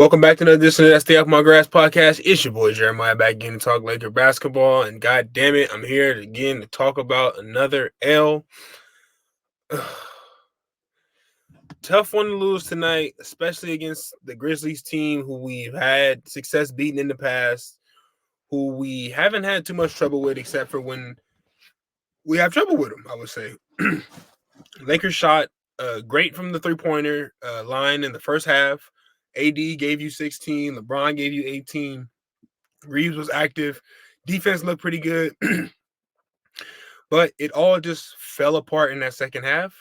Welcome back to another edition of that Stay Off My Grass podcast. It's your boy Jeremiah back again to talk Laker basketball. And god damn it, I'm here again to talk about another L. Tough one to lose tonight, especially against the Grizzlies team who we've had success beating in the past, who we haven't had too much trouble with except for when we have trouble with them, I would say. Lakers shot great from the three-pointer line in the first half. AD gave you 16. LeBron gave you 18. Reeves was active. Defense looked pretty good. But it all just fell apart in that second half.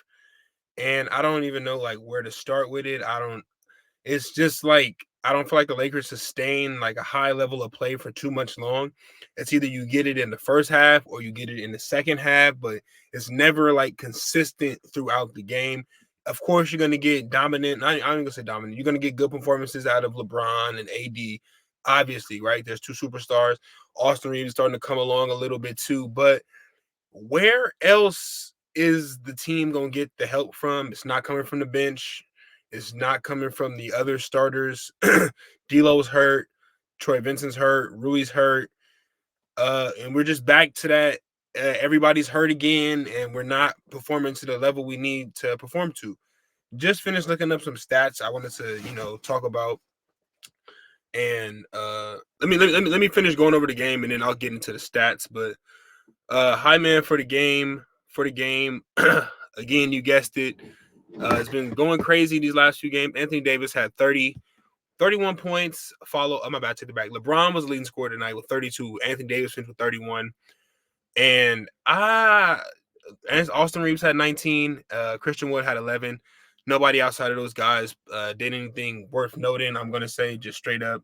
And I don't even know where to start with it. It's just I don't feel like the Lakers sustain a high level of play for too much long. It's either you get it in the first half or you get it in the second half, but it's never consistent throughout the game. Of course, you're going to get dominant. I'm going to say dominant. You're going to get good performances out of LeBron and AD, obviously, right? There's two superstars. Austin Reeves is starting to come along a little bit too. But where else is the team going to get the help from? It's not coming from the bench. It's not coming from the other starters. D'Lo's hurt. Troy Vincent's hurt. Rui's hurt. And we're just back to that. Everybody's hurt again, and we're not performing to the level we need to perform to. Just finished looking up some stats I wanted to, talk about. And let me finish going over the game, and then I'll get into the stats. But high man for the game. Again, you guessed it. It's been going crazy these last few games. Anthony Davis had 31 points. I'm about to take it back. LeBron was the leading scorer tonight with 32. Anthony Davis finished with 31. And Austin Reeves had 19. Christian Wood had 11. Nobody outside of those guys did anything worth noting, I'm going to say, just straight up.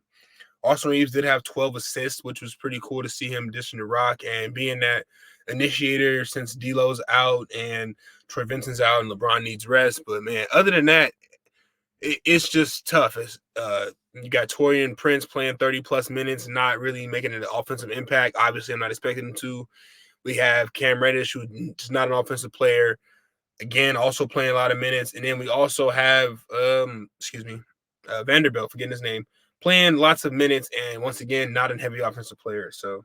Austin Reeves did have 12 assists, which was pretty cool to see him dishing the rock and being that initiator since D'Lo's out and Troy Vincent's out and LeBron needs rest. But, man, other than that, it's just tough. You got Taurean Prince playing 30-plus minutes, not really making an offensive impact. Obviously, I'm not expecting him to. We have Cam Reddish, who's not an offensive player, again, also playing a lot of minutes. And then we also have, Vanderbilt, forgetting his name, playing lots of minutes and, once again, not a heavy offensive player. So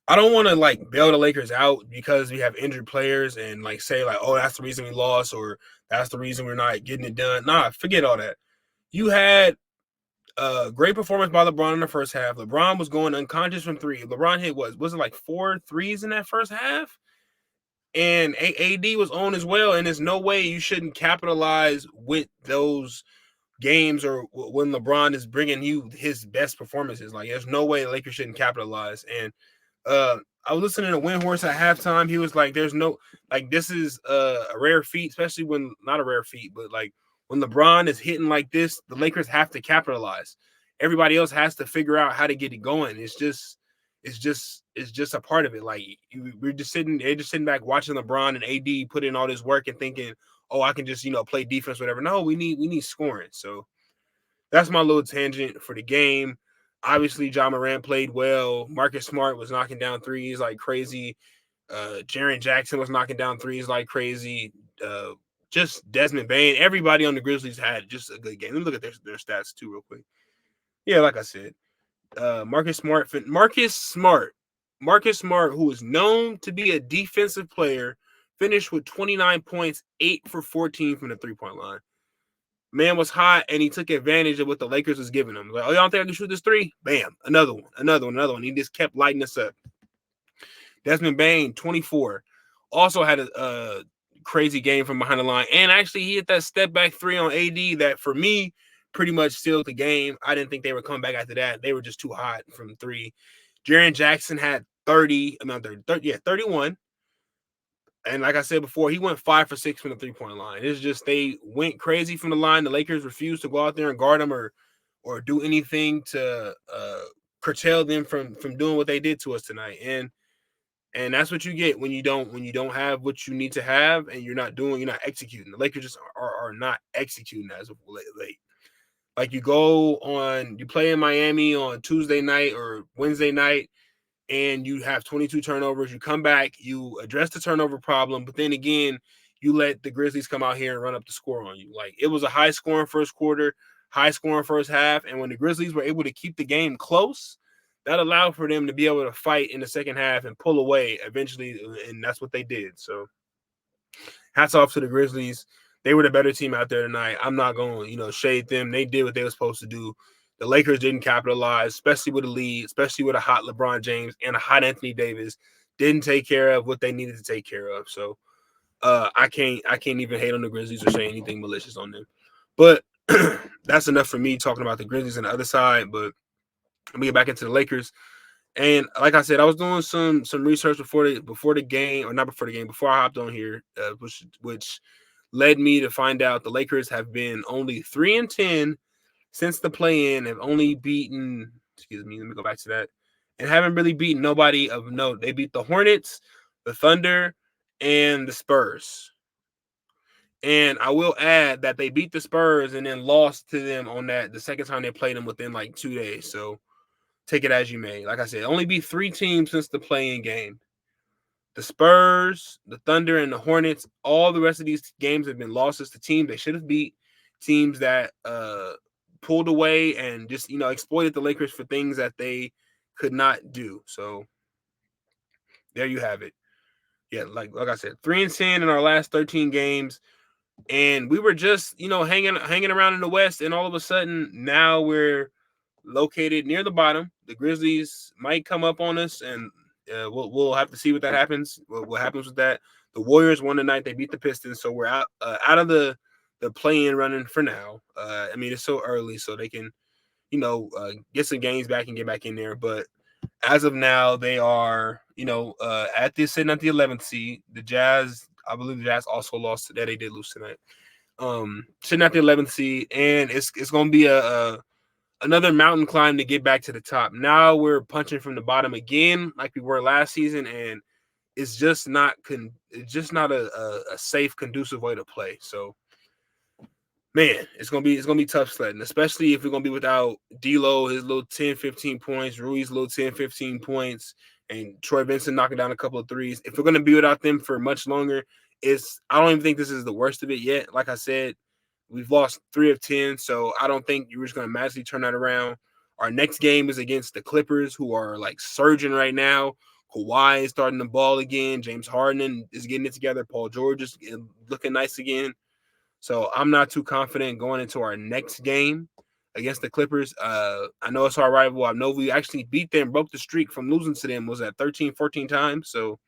I don't want to bail the Lakers out because we have injured players and say oh, that's the reason we lost or that's the reason we're not getting it done. Nah, forget all that. You had a great performance by LeBron in the first half. LeBron was going unconscious from three. LeBron hit was it 4 threes in that first half? And AD was on as well. And there's no way you shouldn't capitalize with those games or when LeBron is bringing you his best performances. There's no way the Lakers shouldn't capitalize. And I was listening to Windhorse at halftime. He was like, there's no, this is a rare feat, especially when, not a rare feat, but when LeBron is hitting like this, the Lakers have to capitalize. Everybody else has to figure out how to get it going. It's just a part of it. They're just sitting back watching LeBron and AD put in all this work and thinking, oh, I can just, play defense, whatever. No, we need scoring. So that's my little tangent for the game. Obviously, Ja Morant played well. Marcus Smart was knocking down threes like crazy. Jaren Jackson was knocking down threes like crazy. Just Desmond Bane. Everybody on the Grizzlies had just a good game. Let me look at their stats too real quick. Yeah, like I said, Marcus Smart, who is known to be a defensive player, finished with 29 points, 8 for 14 from the three-point line. Man was hot, and he took advantage of what the Lakers was giving him. Oh, y'all don't think I can shoot this three? Bam. Another one. He just kept lighting us up. Desmond Bane, 24. Also had a crazy game from behind the line. And actually, he hit that step-back three on AD that, for me, pretty much sealed the game. I didn't think they would come back after that. They were just too hot from three. Jaren Jackson had 31. And like I said before, he went 5 for 6 from the three-point line. It's just they went crazy from the line. The Lakers refused to go out there and guard them or do anything to curtail them from doing what they did to us tonight. And that's what you get when you don't have what you need to have and you're not executing. The Lakers just are not executing as of late. You play in Miami on Tuesday night or Wednesday night, and you have 22 turnovers. You come back, you address the turnover problem, but then again, you let the Grizzlies come out here and run up the score on you. It was a high-scoring first quarter. high scoring first half. And when the Grizzlies were able to keep the game close, that allowed for them to be able to fight in the second half and pull away eventually. And that's what they did. So hats off to the Grizzlies. They were the better team out there tonight. I'm not going to, shade them. They did what they were supposed to do. The Lakers didn't capitalize, especially with a lead, especially with a hot LeBron James and a hot Anthony Davis. Didn't take care of what they needed to take care of. So I can't even hate on the Grizzlies or say anything malicious on them. But that's enough for me talking about the Grizzlies on the other side. But let me get back into the Lakers. And like I said, I was doing some research before the game, or not before the game, before I hopped on here, which led me to find out the Lakers have been only 3-10 since the play-in, have only beaten, excuse me, let me go back to that, and haven't really beaten nobody of note. They beat the Hornets, the Thunder, and the Spurs. And I will add that they beat the Spurs and then lost to them on that the second time they played them within like 2 days. So take it as you may. Like I said, only beat 3 teams since the play-in game. The Spurs, the Thunder, and the Hornets. All the rest of these games have been losses to teams they should have beat, teams that pulled away and just exploited the Lakers for things that they could not do. So there you have it. Yeah, like I said, 3-10 in our last 13 games, and we were just hanging around in the West, and all of a sudden now we're located near the bottom. The Grizzlies might come up on us, and we'll have to see what that happens. What happens with that? The Warriors won tonight. They beat the Pistons, so we're out of the play-in running for now. I mean, it's so early, so they can get some games back and get back in there. But as of now, they are sitting at the 11th seed. The Jazz, I believe the Jazz also lost today. They did lose tonight. Sitting at the 11th seed, and it's going to be another mountain climb to get back to the top. Now we're punching from the bottom again, like we were last season, and it's just not a safe, conducive way to play. So, man, it's gonna be tough sledding, especially if we're gonna be without D'Lo, his little 10, 15 points, Rui's little 10, 15 points, and Troy Vincent knocking down a couple of threes. If we're gonna be without them for much longer, I don't even think this is the worst of it yet. Like I said, we've lost 3 of 10, so I don't think you're just going to magically turn that around. Our next game is against the Clippers, who are like surging right now. Kawhi is starting the ball again. James Harden is getting it together. Paul George is looking nice again. So I'm not too confident going into our next game against the Clippers. I know it's our rival. I know we actually beat them, broke the streak from losing to them. Was that 13, 14 times? So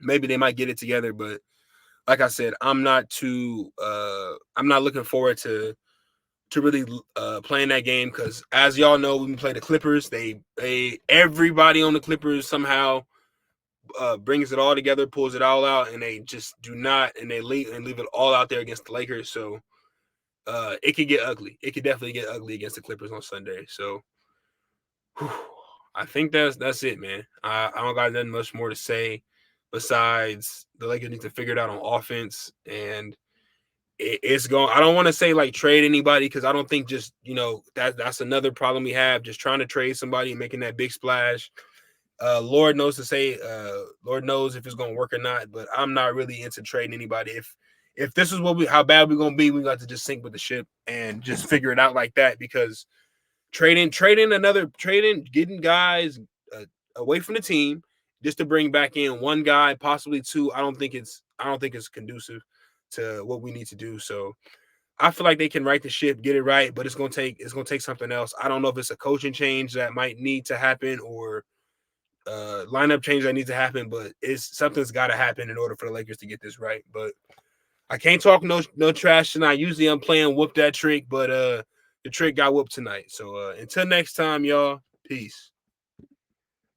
maybe they might get it together, but like I said, I'm not looking forward to really playing that game because, as y'all know, when we play the Clippers, everybody on the Clippers somehow brings it all together, pulls it all out, and they just do not, and they leave it all out there against the Lakers. So it could get ugly. It could definitely get ugly against the Clippers on Sunday. So I think that's it, man. I don't got nothing much more to say. Besides, the Lakers need to figure it out on offense, and it's going. I don't want to say like trade anybody because I don't think just that's another problem we have. Just trying to trade somebody and making that big splash. Lord knows Lord knows if it's going to work or not. But I'm not really into trading anybody. If this is how bad we're going to be, we got to just sink with the ship and just figure it out like that because trading, getting guys away from the team. Just to bring back in one guy, possibly two, I don't think it's conducive to what we need to do. So I feel like they can right the ship, get it right, but it's gonna take something else. I don't know if it's a coaching change that might need to happen or lineup change that needs to happen, but something's got to happen in order for the Lakers to get this right. But I can't talk no trash tonight. Usually I'm playing whoop that trick, but the trick got whooped tonight. So until next time, y'all, peace.